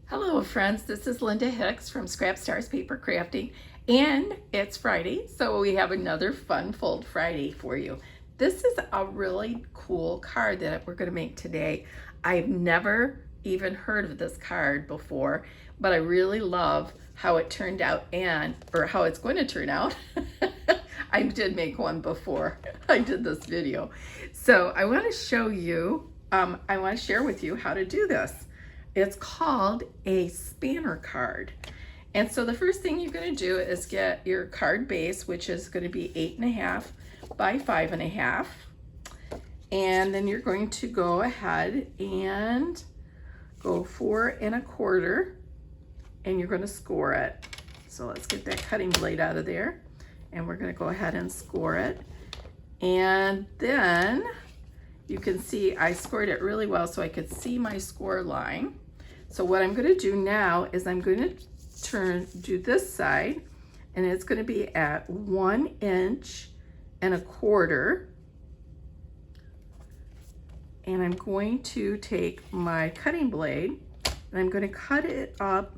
Hello friends, this is Linda Hicks from Scrap Stars Paper Crafting, and it's Friday, so we have another Fun Fold Friday for you. This is a really cool card that we're going to make today. I've never even heard of this card before, but I really love how it turned out or how it's going to turn out. I did make one before I did this video. So I want to show you, I want to share with you how to do this. It's called a spanner card. And so the first thing you're going to do is get your card base, which is going to be 8.5 by 5.5. And then you're going to go ahead and go 4.25, and you're going to score it. So let's get that cutting blade out of there, and we're going to go ahead and score it. And then you can see I scored it really well so I could see my score line. So what I'm going to do now is I'm going to do this side, and it's going to be at 1.25 inches. And I'm going to take my cutting blade and I'm going to cut it up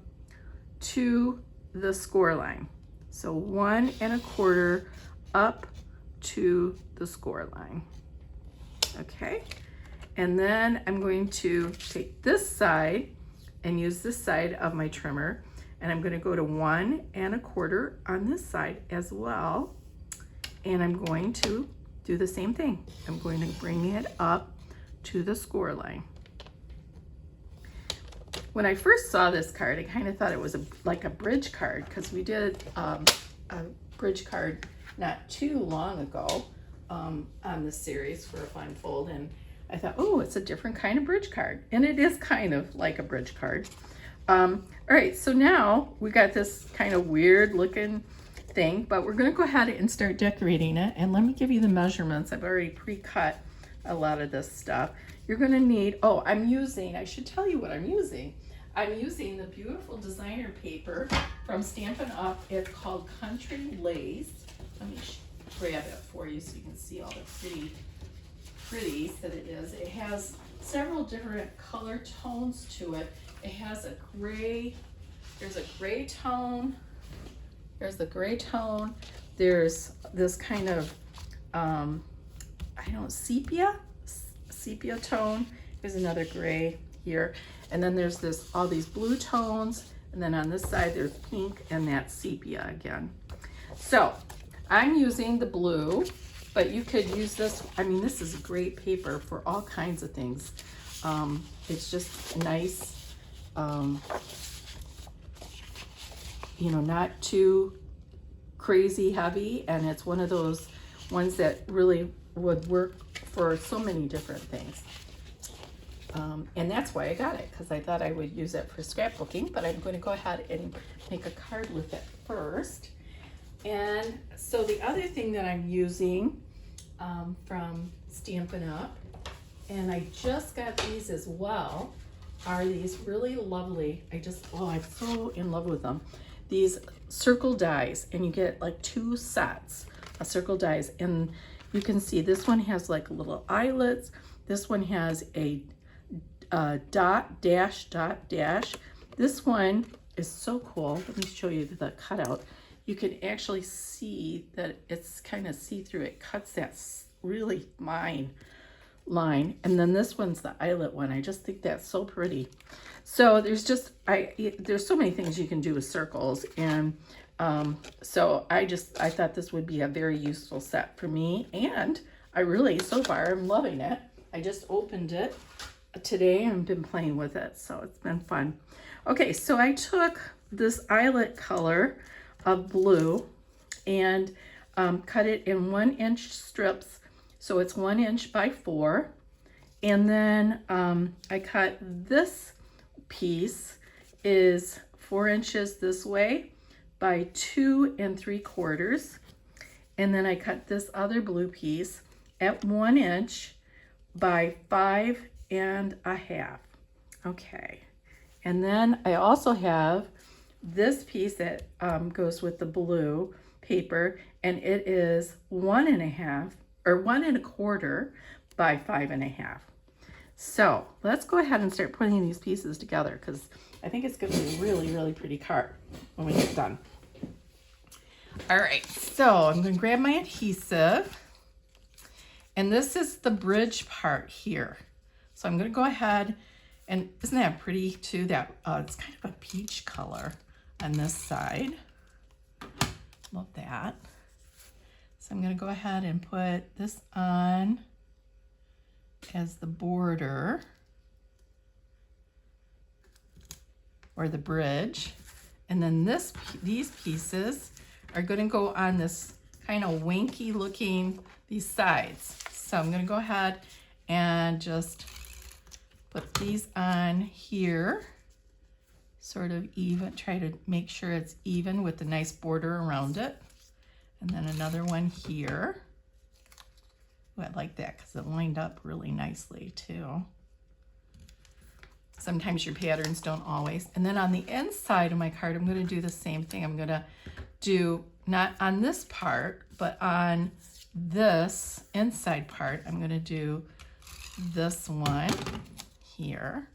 to the score line. So 1.25 up to the score line. Okay, and then I'm going to take this side and use this side of my trimmer, and I'm going to go to 1.25 on this side as well, and I'm going to do the same thing. I'm going to bring it up to the score line. When I first saw this card, I kind of thought it was like a bridge card, because we did a bridge card not too long ago on this series for a Fun Fold, and I thought, oh, it's a different kind of bridge card, and it is kind of like a bridge card. All right, so now we got this kind of weird looking thing, but we're going to go ahead and start decorating it. And let me give you the measurements. I've already pre-cut a lot of this stuff. You're going to need, I should tell you what I'm using. I'm using the beautiful designer paper from Stampin' Up. It's called Country Lace. Let me grab it for you so you can see all the pretties that it is. It has several different color tones to it. It has a gray, there's a gray tone, there's the gray tone, there's this kind of, sepia tone, there's another gray here, and then there's all these blue tones, and then on this side there's pink and that sepia again. So I'm using the blue, but you could use this. I mean, this is a great paper for all kinds of things. It's just nice, not too crazy heavy, and it's one of those ones that really would work for so many different things. And that's why I got it, because I thought I would use it for scrapbooking, but I'm going to go ahead and make a card with it first. And so the other thing that I'm using from Stampin' Up, and I just got these as well, are these really lovely, I'm so in love with them, these circle dies, and you get like 2 sets of circle dies, and you can see this one has like little eyelets, this one has a dot, dash, dot, dash. This one is so cool. Let me show you the cutout. You can actually see that it's kind of see-through. It cuts that really fine line. And then this one's the eyelet one. I just think that's so pretty. So there's so many things you can do with circles. And so I thought this would be a very useful set for me. And so far, I'm loving it. I just opened it today and been playing with it. So it's been fun. Okay, so I took this eyelet color of blue and cut it in 1-inch strips, so it's 1 inch by 4, and then I cut this piece is 4 inches this way by 2 3/4, and then I cut this other blue piece at 1 inch by 5 1/2. Okay, and then I also have this piece that goes with the blue paper, and it is 1 1/2 by 5 1/2. So let's go ahead and start putting these pieces together because I think it's going to be a really, really pretty card when we get done. All right, so I'm going to grab my adhesive. And this is the bridge part here. So I'm going to go ahead, and isn't that pretty too? That it's kind of a peach color on this side. Love that. So I'm going to go ahead and put this on as the border or the bridge. And then these pieces are going to go on this kind of winky looking, these sides. So I'm going to go ahead and just put these on here, sort of even, try to make sure it's even with the nice border around it. And then another one here. Ooh, I like that because it lined up really nicely too. Sometimes your patterns don't always. And then on the inside of my card, I'm going to do the same thing. I'm going to do, not on this part, but on this inside part, I'm going to do this one here.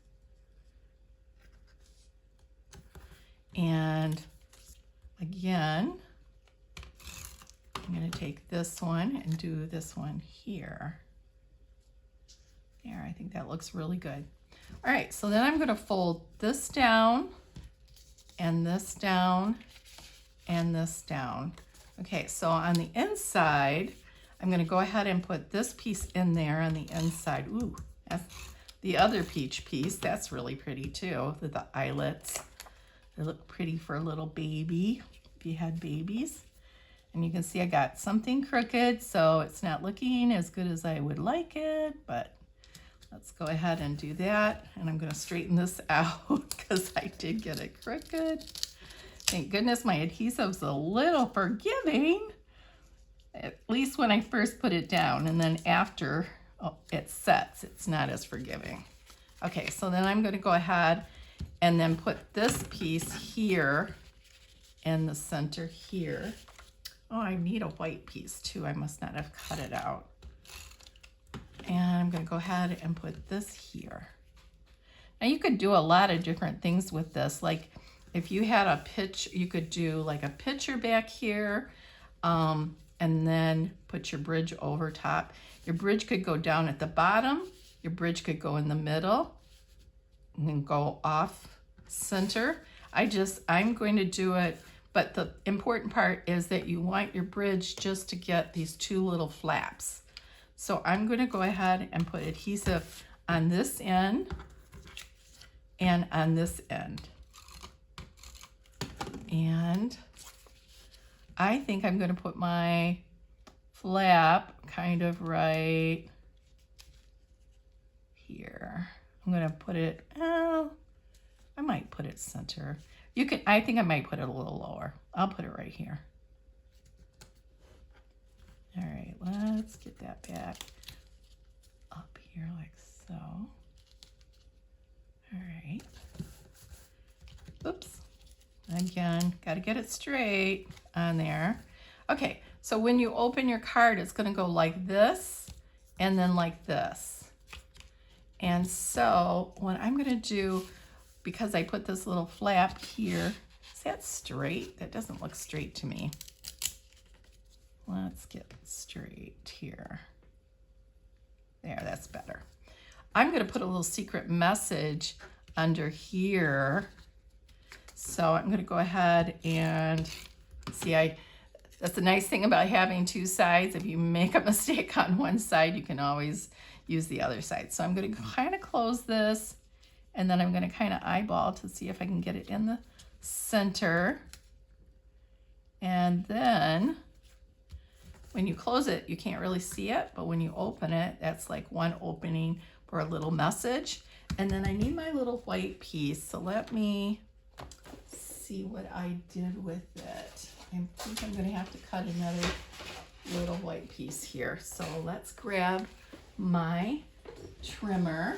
And again, I'm going to take this one and do this one here. There, I think that looks really good. All right, so then I'm going to fold this down and this down and this down. Okay, so on the inside, I'm going to go ahead and put this piece in there on the inside. Ooh, that's the other peach piece. That's really pretty too, with the eyelets. They look pretty for a little baby, if you had babies. And you can see I got something crooked, so it's not looking as good as I would like it, but let's go ahead and do that. And I'm going to straighten this out because I did get it crooked. Thank goodness my adhesive's a little forgiving, at least when I first put it down, and then after it sets, it's not as forgiving. Okay, so then I'm going to go ahead and then put this piece here in the center here. Oh, I need a white piece too. I must not have cut it out. And I'm going to go ahead and put this here. Now you could do a lot of different things with this. Like if you had a pitch, you could do like a picture back here, and then put your bridge over top. Your bridge could go down at the bottom. Your bridge could go in the middle and then go off center. I'm going to do it, but the important part is that you want your bridge just to get these two little flaps. So I'm going to go ahead and put adhesive on this end and on this end. And I think I'm going to put my flap kind of right here. I'm going to put it, I might put it center. I think I might put it a little lower. I'll put it right here. All right, let's get that back up here like so. All right. Oops. Again, got to get it straight on there. Okay, so when you open your card, it's going to go like this and then like this. And so what I'm going to do, because I put this little flap here, is that straight? That doesn't look straight to me. Let's get straight here. There, that's better. I'm going to put a little secret message under here. So I'm going to go ahead and see, that's the nice thing about having two sides. If you make a mistake on one side, you can always use the other side. So I'm going to kind of close this, and then I'm going to kind of eyeball to see if I can get it in the center. And then when you close it, you can't really see it, but when you open it, that's like one opening for a little message. And then I need my little white piece. So let me see what I did with it. I think I'm going to have to cut another little white piece here. So let's grab my trimmer.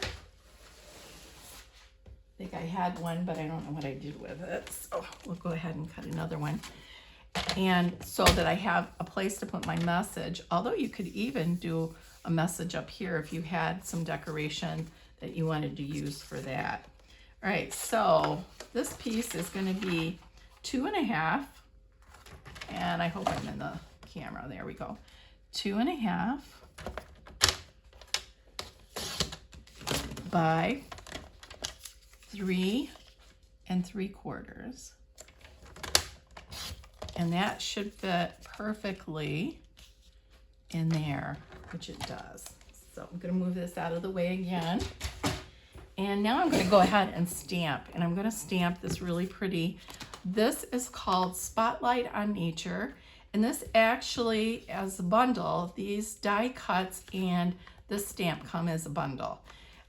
I think I had one, but I don't know what I did with it. So we'll go ahead and cut another one. And so that I have a place to put my message, although you could even do a message up here if you had some decoration that you wanted to use for that. All right, so this piece is going to be 2.5, and I hope I'm in the camera. There we go. 2.5 by 3 3/4, and that should fit perfectly in there, which it does. So I'm going to move this out of the way again. And now I'm going to go ahead and stamp, and I'm going to stamp this really pretty. This is called Spotlight on Nature, and this actually, as a bundle, these die cuts and this stamp come as a bundle.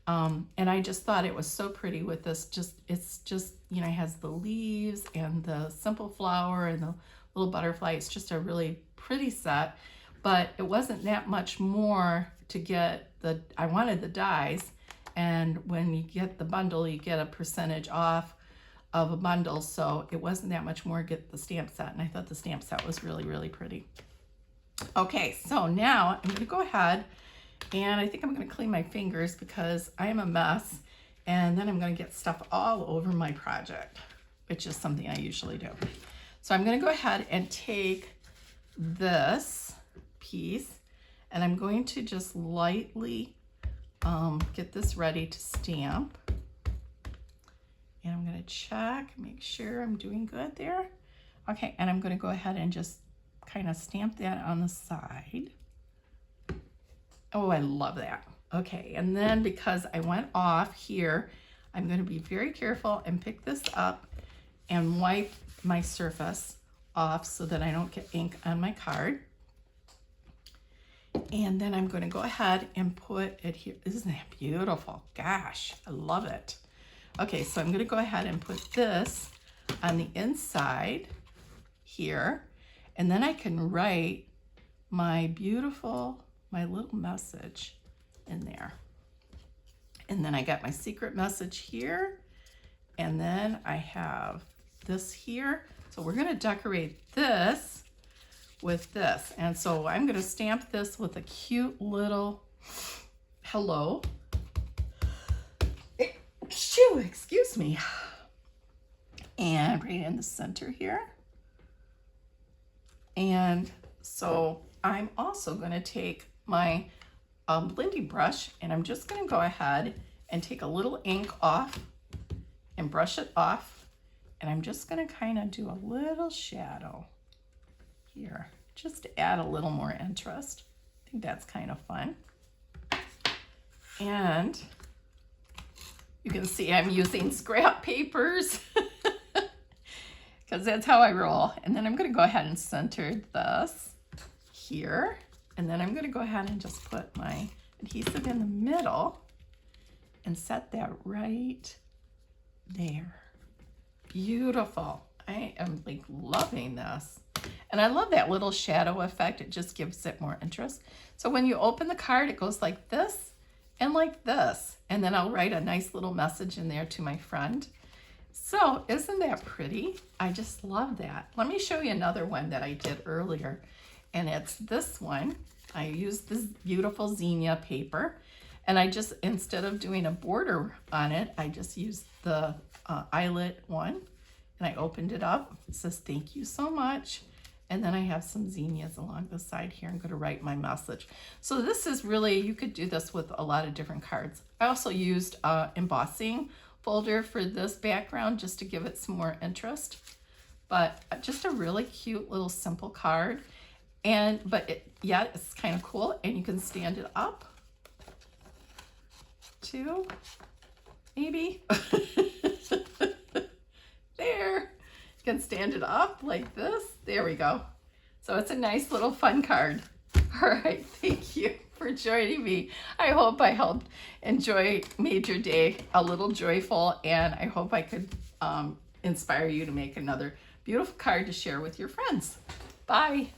And I just thought it was so pretty with this. It's just, you know, it has the leaves and the simple flower and the little butterfly. It's just a really pretty set, but it wasn't that much more to get I wanted the dies. And when you get the bundle, you get a percentage off of a bundle. So it wasn't that much more to get the stamp set. And I thought the stamp set was really, really pretty. Okay, so now I'm going to go ahead, and I think I'm going to clean my fingers because I am a mess. And then I'm going to get stuff all over my project, which is something I usually do. So I'm going to go ahead and take this piece, and I'm going to just lightly get this ready to stamp. And I'm going to check, make sure I'm doing good there. Okay, and I'm going to go ahead and just kind of stamp that on the side. Oh, I love that. Okay, and then because I went off here, I'm going to be very careful and pick this up and wipe my surface off so that I don't get ink on my card. And then I'm going to go ahead and put it here. Isn't that beautiful? Gosh, I love it. Okay, so I'm going to go ahead and put this on the inside here, and then I can write my little message in there. And then I got my secret message here, and then I have this here. So we're going to decorate this with this. And so I'm going to stamp this with a cute little hello. Shoo, excuse me. And right in the center here. And so I'm also going to take my Lindy brush, and I'm just going to go ahead and take a little ink off and brush it off. And I'm just going to kind of do a little shadow here, just to add a little more interest. I think that's kind of fun. And you can see I'm using scrap papers because that's how I roll. And then I'm going to go ahead and center this here. And then I'm going to go ahead and just put my adhesive in the middle and set that right there. Beautiful. I am like loving this. And I love that little shadow effect. It just gives it more interest. So when you open the card, it goes like this and like this. And then I'll write a nice little message in there to my friend. So isn't that pretty? I just love that. Let me show you another one that I did earlier. And it's this one. I used this beautiful zinnia paper. And I just, instead of doing a border on it, I just used the eyelet one. And I opened it up. It says, "Thank you so much." And then I have some zinnias along the side here. I'm going to write my message. So this is really, you could do this with a lot of different cards. I also used embossing folder for this background just to give it some more interest. But just a really cute little simple card. Yeah, it's kind of cool. And you can stand it up too, maybe. There. You can stand it up like this. There we go. So it's a nice little fun card. All right, thank you for joining me. I hope I helped made your day a little joyful, and I hope I could inspire you to make another beautiful card to share with your friends. Bye.